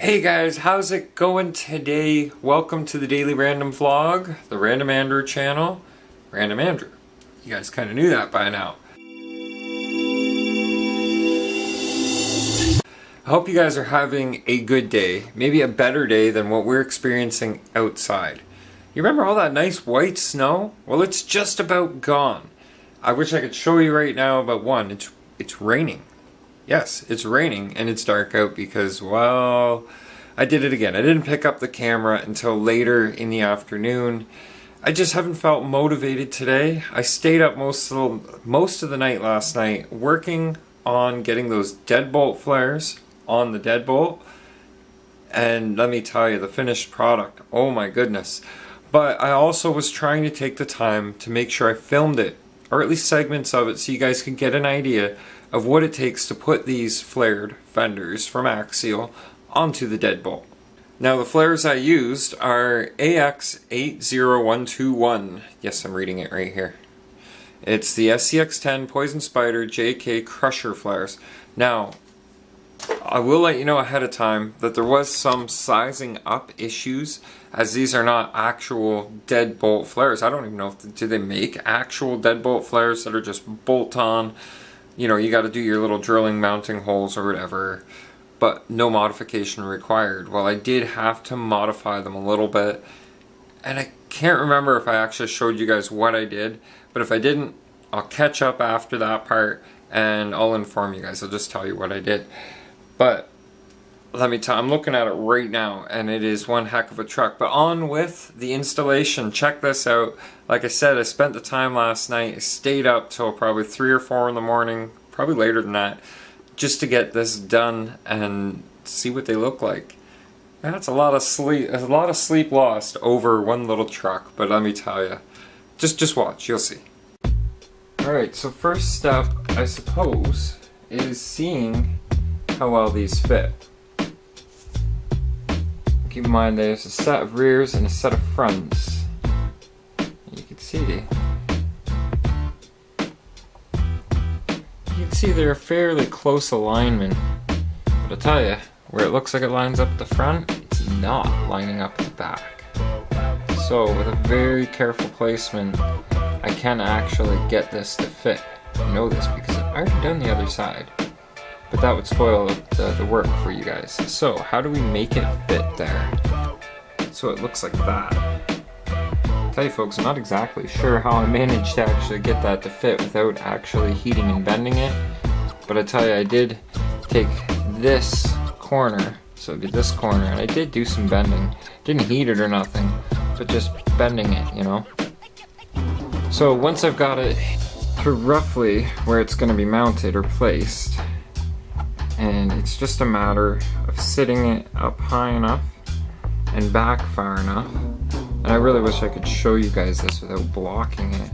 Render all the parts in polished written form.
Hey guys, how's it going today? Welcome to the daily random vlog, the Random Andrew channel. Random Andrew. You guys kind of knew that by now. I hope you guys are having a good day, maybe a better day than what we're experiencing outside. You remember all that nice white snow? Well, it's just about gone. I wish I could show you right now, but one, it's raining. Yes, it's raining and it's dark out because, well, I did it again. I didn't pick up the camera until later in the afternoon. I just haven't felt motivated today. I stayed up most of the night last night working on getting those deadbolt flares on the deadbolt. And let me tell you, the finished product, oh my goodness. But I also was trying to take the time to make sure I filmed it, or at least segments of it, so you guys can get an idea of what it takes to put these flared fenders from Axial onto the deadbolt. Now the flares I used are AX80121. Yes, I'm reading it right here. It's the SCX10 Poison Spider JK Crusher flares. Now, I will let you know ahead of time that there was some sizing up issues, as these are not actual deadbolt flares. I don't even know do they make actual deadbolt flares that are just bolt on. You know, you got to do your little drilling mounting holes or whatever, but no modification required. Well, I did have to modify them a little bit, and I can't remember if I actually showed you guys what I did, but if I didn't, I'll catch up after that part and I'll inform you guys. I'll just tell you what I did. But let me tell you, I'm looking at it right now and it is one heck of a truck. But on with the installation. Check this out. Like I said, I spent the time last night. I stayed up till probably 3 or 4 in the morning, probably later than that, just to get this done and see what they look like. That's a lot of sleep lost over one little truck, but let me tell you, just watch, you'll see. Alright, so first step, I suppose, is seeing how well these fit. Keep in mind there's a set of rears and a set of fronts. You can see they're a fairly close alignment, but I'll tell you, where it looks like it lines up at the front, it's not lining up at the back. So with a very careful placement, I can actually get this to fit. I know this because I've already done the other side, but that would spoil the work for you guys. So how do we make it fit there so it looks like that? I'll tell you folks, I'm not exactly sure how I managed to actually get that to fit without actually heating and bending it, but I tell you, I did take this corner, so it'd be this corner, and I did do some bending. Didn't heat it or nothing, but just bending it, you know. So once I've got it to roughly where it's going to be mounted or placed, and it's just a matter of sitting it up high enough and back far enough. And I really wish I could show you guys this without blocking it.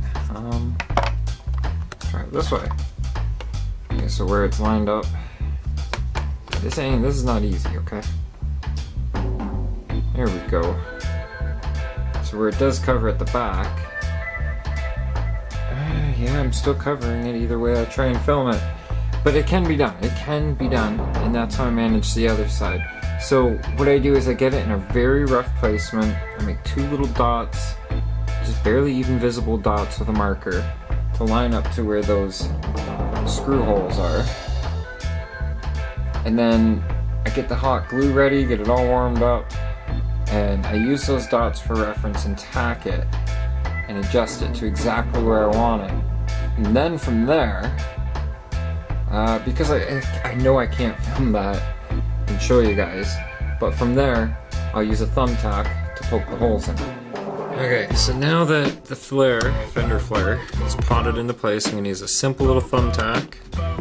Try it this way. Okay, so where it's lined up. This is not easy, okay? There we go. So where it does cover at the back, yeah, I'm still covering it either way I try and film it. But it can be done, and that's how I manage the other side. So what I do is I get it in a very rough placement. I make 2 little dots, just barely even visible dots with a marker to line up to where those screw holes are. And then I get the hot glue ready, get it all warmed up, and I use those dots for reference and tack it and adjust it to exactly where I want it. And then from there, because I know I can't film that and show you guys, but from there I'll use a thumbtack to poke the holes in. Okay, so now that the Fender Flare is potted into place, I'm going to use a simple little thumbtack,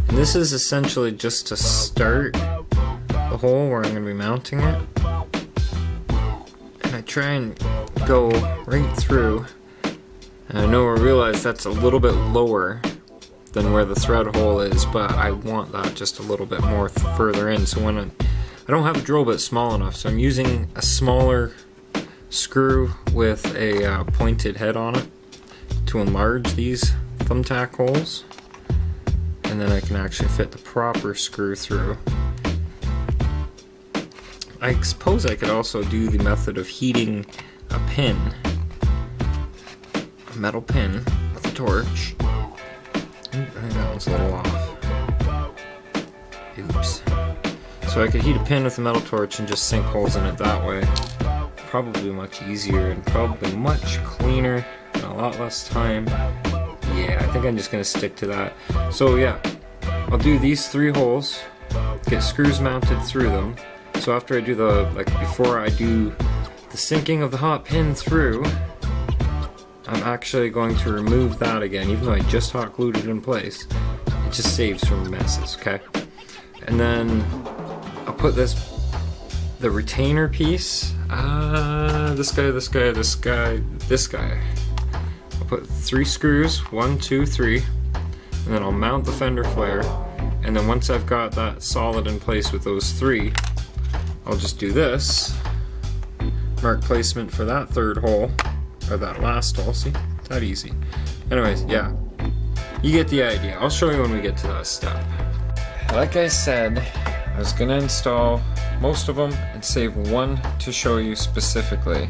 and this is essentially just to start the hole where I'm going to be mounting it, and I try and go right through, and I know I realize that's a little bit lower than where the thread hole is, but I want that just a little bit more further in. So when I don't have a drill bit small enough, so I'm using a smaller screw with a pointed head on it to enlarge these thumbtack holes, and then I can actually fit the proper screw through. I suppose I could also do the method of heating a pin, a metal pin with a torch. I think that one's a little off. Oops. So I could heat a pin with a metal torch and just sink holes in it that way. Probably much easier and probably much cleaner and a lot less time. Yeah, I think I'm just gonna stick to that. So yeah, I'll do these 3 holes, get screws mounted through them. So after I do before I do the sinking of the hot pin through, I'm actually going to remove that again, even though I just hot glued it in place. It just saves from messes, okay? And then I'll put the retainer piece, this guy. I'll put 3 screws, 1, 2, 3, and then I'll mount the Fender Flare. And then once I've got that solid in place with those 3, I'll just do this, mark placement for that 3rd hole, or that last hole, see? That easy. Anyways, yeah, you get the idea. I'll show you when we get to that step. Like I said, I was gonna install most of them and save one to show you specifically.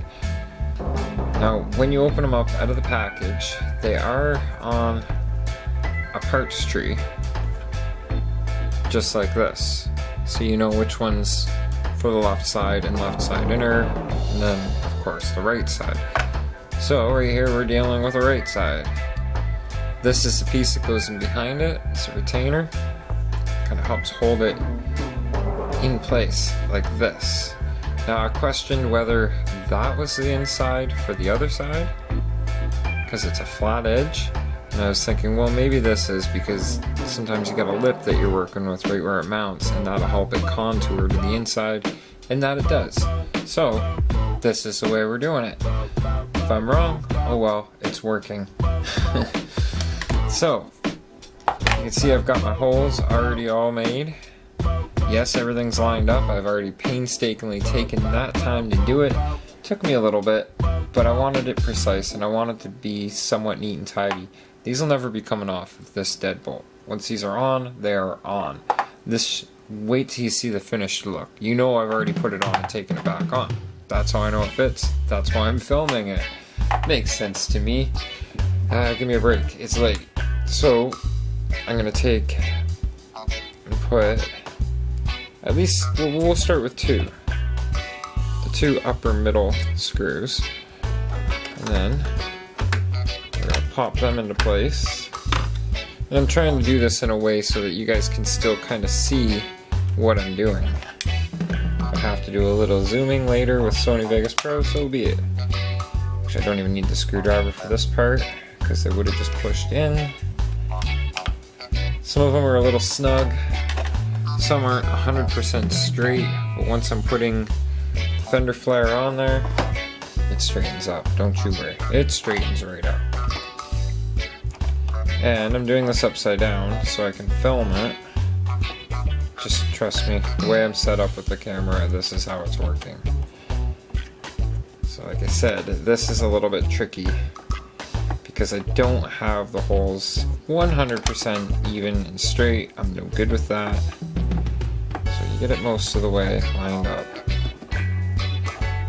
Now, when you open them up out of the package, they are on a parts tree, just like this. So you know which one's for the left side and left side inner, and then of course the right side. So right here we're dealing with the right side. This is the piece that goes in behind it. It's a retainer. Kind of helps hold it in place like this. Now I questioned whether that was the inside for the other side, because it's a flat edge. And I was thinking, well, maybe this is, because sometimes you got a lip that you're working with right where it mounts, and that'll help it contour to the inside, and that it does. So, this is the way we're doing it. If I'm wrong, oh well, it's working. So, you can see I've got my holes already all made. Yes, everything's lined up. I've already painstakingly taken that time to do it. Took me a little bit, but I wanted it precise, and I wanted it to be somewhat neat and tidy. These will never be coming off of this deadbolt. Once these are on, they are on. Wait till you see the finished look. You know I've already put it on and taken it back on. That's how I know it fits. That's why I'm filming it. Makes sense to me. Give me a break. It's late. So, I'm gonna take and put, at least, we'll start with 2. The 2 upper middle screws. And then we're gonna pop them into place. And I'm trying to do this in a way so that you guys can still kind of see what I'm doing. I have to do a little zooming later with Sony Vegas Pro, so be it. Which I don't even need the screwdriver for this part, because they would have just pushed in. Some of them are a little snug. Some aren't 100% straight, but once I'm putting the Fender Flare on there, it straightens up. Don't you worry. It straightens right up. And I'm doing this upside down so I can film it. Just trust me, the way I'm set up with the camera, this is how it's working. So like I said, this is a little bit tricky because I don't have the holes 100% even and straight. I'm no good with that. So you get it most of the way lined up.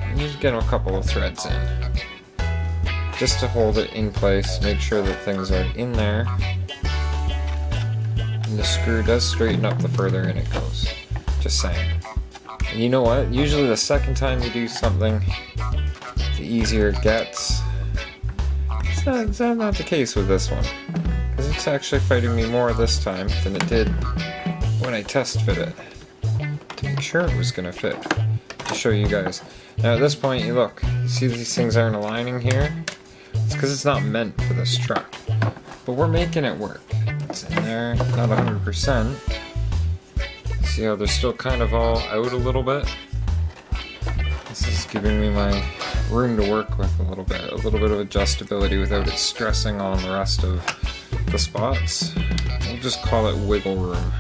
And you just get a couple of threads in, just to hold it in place, make sure that things are in there. And the screw does straighten up the further in it goes. Just saying. And you know what? Usually the second time you do something, the easier it gets. It's not the case with this one, because it's actually fighting me more this time than it did when I test fit it, to make sure it was going to fit, to show you guys. Now at this point, you look, you see these things aren't aligning here? It's because it's not meant for this truck, but we're making it work. It's in there, not 100%. See how they're still kind of all out a little bit? This is giving me my room to work with a little bit of adjustability without it stressing on the rest of the spots. We'll just call it wiggle room.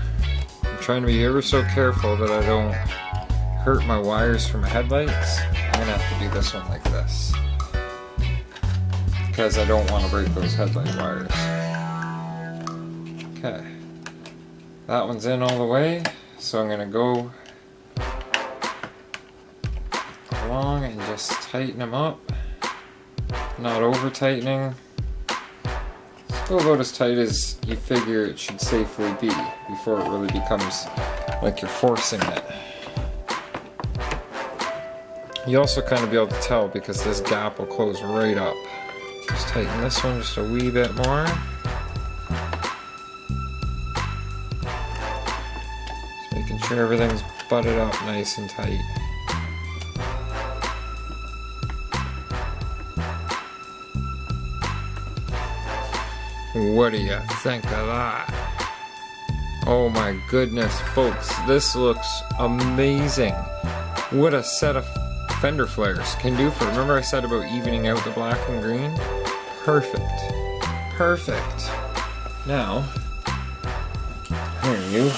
I'm trying to be ever so careful that I don't hurt my wires from my headlights. I'm gonna have to do this one like this, because I don't want to break those headlight wires. Okay, that one's in all the way, so I'm gonna go along and just tighten them up. Not over tightening. Go about as tight as you figure it should safely be before it really becomes like you're forcing it. You also kind of be able to tell because this gap will close right up. Just tighten this one just a wee bit more. Just making sure everything's butted up nice and tight. What do you think of that? Oh my goodness, folks, this looks amazing. What a set of Fender Flares can do for, remember I said about evening out the black and green? Perfect. Perfect. Now, here you.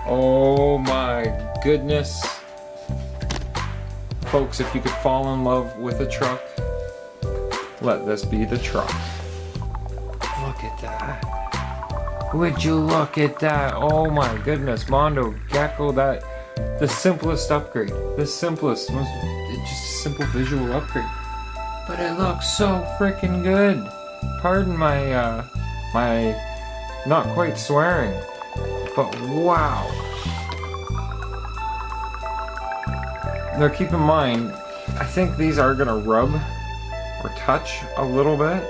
Oh my goodness. Folks, if you could fall in love with a truck, let this be the truck. Look at that. Would you look at that? Oh my goodness, Mondo Gecko, that the simplest upgrade. The simplest, most just a simple visual upgrade. But it looks so freaking good. Pardon my my not quite swearing. But wow. Now keep in mind, I think these are gonna rub or touch a little bit.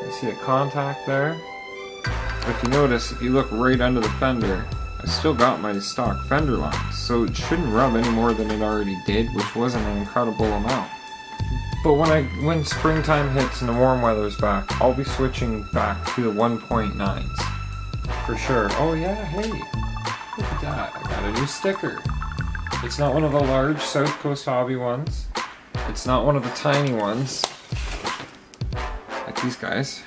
You see a contact there? If you notice, if you look right under the fender, I still got my stock fender lines, so it shouldn't rub any more than it already did, which wasn't an incredible amount. But when springtime hits and the warm weather's back, I'll be switching back to the 1.9s. For sure. Oh yeah, hey, look at that, I got a new sticker. It's not one of the large South Coast Hobby ones. It's not one of the tiny ones, like these guys.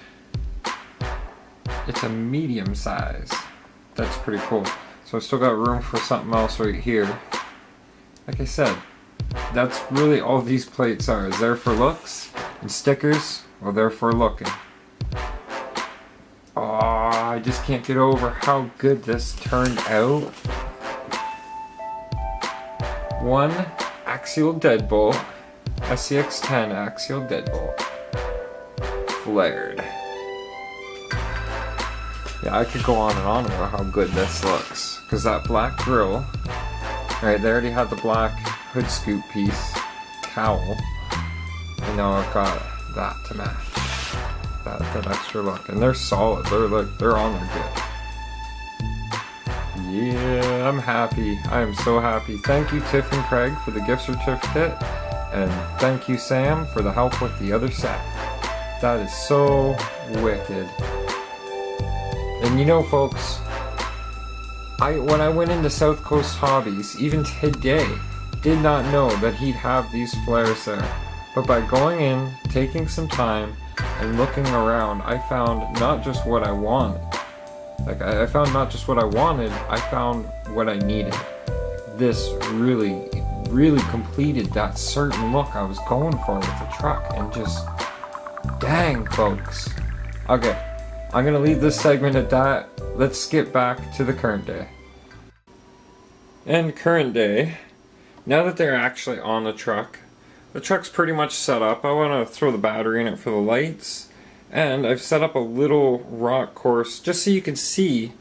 It's a medium size. That's pretty cool. So I've still got room for something else right here. Like I said, that's really all these plates are. Is there for looks, and stickers, well, they're for looking. Oh, I just can't get over how good this turned out. One Axial Deadbolt, SCX10 Axial Deadbolt, flared. Yeah, I could go on and on about how good this looks, because that black grill, right, they already had the black hood scoop piece, cowl, and now I've got that to match, that extra look, and they're solid, they're on there good. Yeah, I'm happy. I am so happy. Thank you, Tiff and Craig, for the gift certificate, and thank you, Sam, for the help with the other set. That is so wicked. And you know, folks, when I went into South Coast Hobbies, even today, did not know that he'd have these flares there. But by going in, taking some time, and looking around, I found not just what I wanted. Like, I found not just what I wanted, I found what I needed. This really, really completed that certain look I was going for with the truck, and just, dang, folks. Okay, I'm gonna leave this segment at that. Let's skip back to the current day. And current day, now that they're actually on the truck's pretty much set up. I want to throw the battery in it for the lights. And I've set up a little rock course just so you can see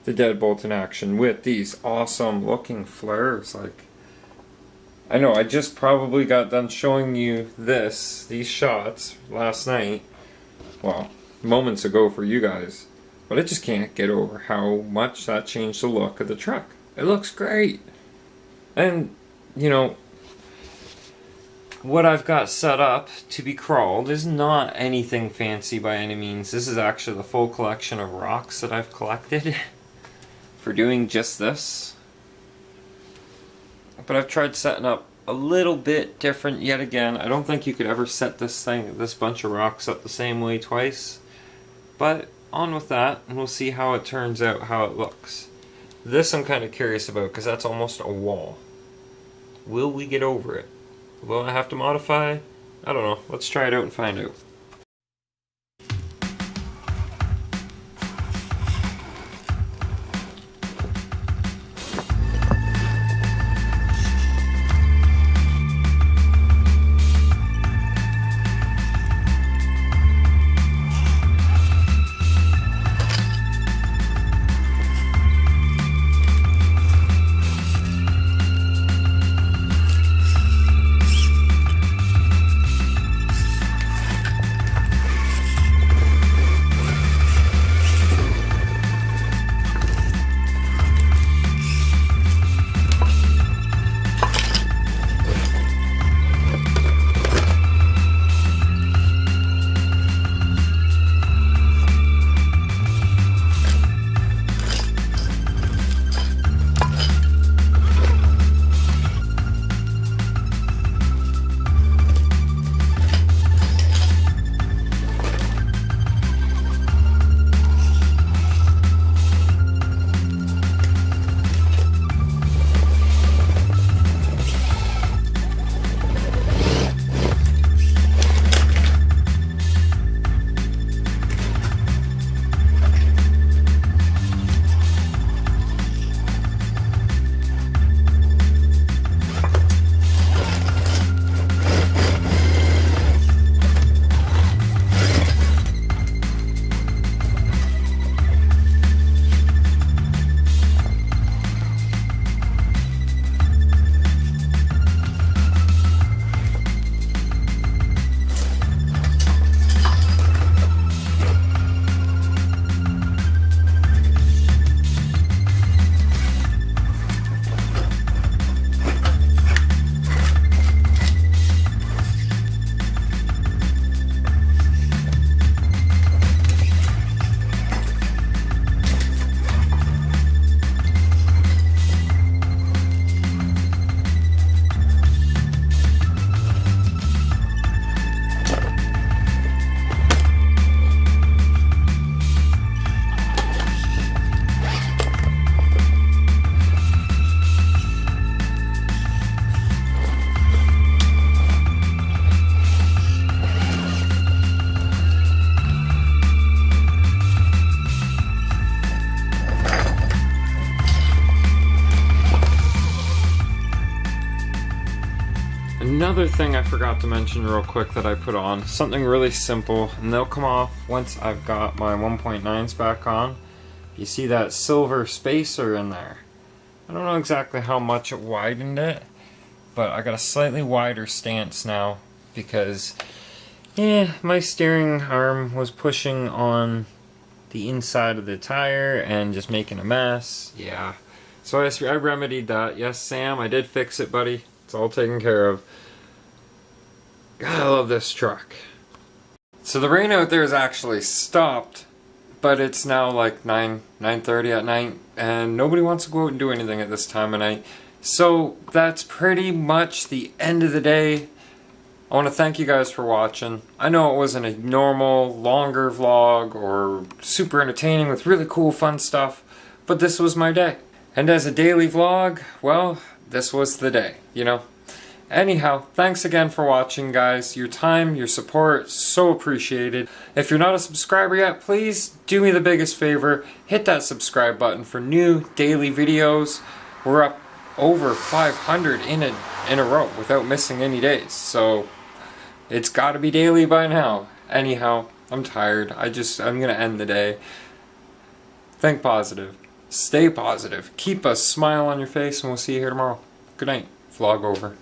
the Deadbolt in action with these awesome looking flares. Like, I know I just probably got done showing you these shots last night. Well, moments ago for you guys. But I just can't get over how much that changed the look of the truck. It looks great. And, you know, what I've got set up to be crawled is not anything fancy by any means. This is actually the full collection of rocks that I've collected for doing just this. But I've tried setting up a little bit different yet again. I don't think you could ever set this bunch of rocks up the same way twice. But on with that, and we'll see how it turns out, how it looks. This I'm kind of curious about, because that's almost a wall. Will we get over it? Will I have to modify? I don't know. Let's try it out and find out. another thing I forgot to mention real quick that I put on, something really simple, and they'll come off once I've got my 1.9s back on. You see that silver spacer in there. I don't know exactly how much it widened it, but I got a slightly wider stance now because my steering arm was pushing on the inside of the tire and just making a mess. Yeah. So I remedied that. Yes, Sam, I did fix it, buddy. It's all taken care of. God, I love this truck. So the rain out there is actually stopped, but it's now like 9:30 at night, and nobody wants to go out and do anything at this time of night. So that's pretty much the end of the day. I want to thank you guys for watching. I know it wasn't a normal, longer vlog or super entertaining with really cool, fun stuff, but this was my day. And as a daily vlog, well, this was the day, you know? Anyhow, thanks again for watching, guys. Your time, your support, so appreciated. If you're not a subscriber yet, please do me the biggest favor. Hit that subscribe button for new daily videos. We're up over 500 in a row without missing any days. So it's got to be daily by now. Anyhow, I'm tired. I'm going to end the day. Think positive. Stay positive. Keep a smile on your face, and we'll see you here tomorrow. Good night. Vlog over.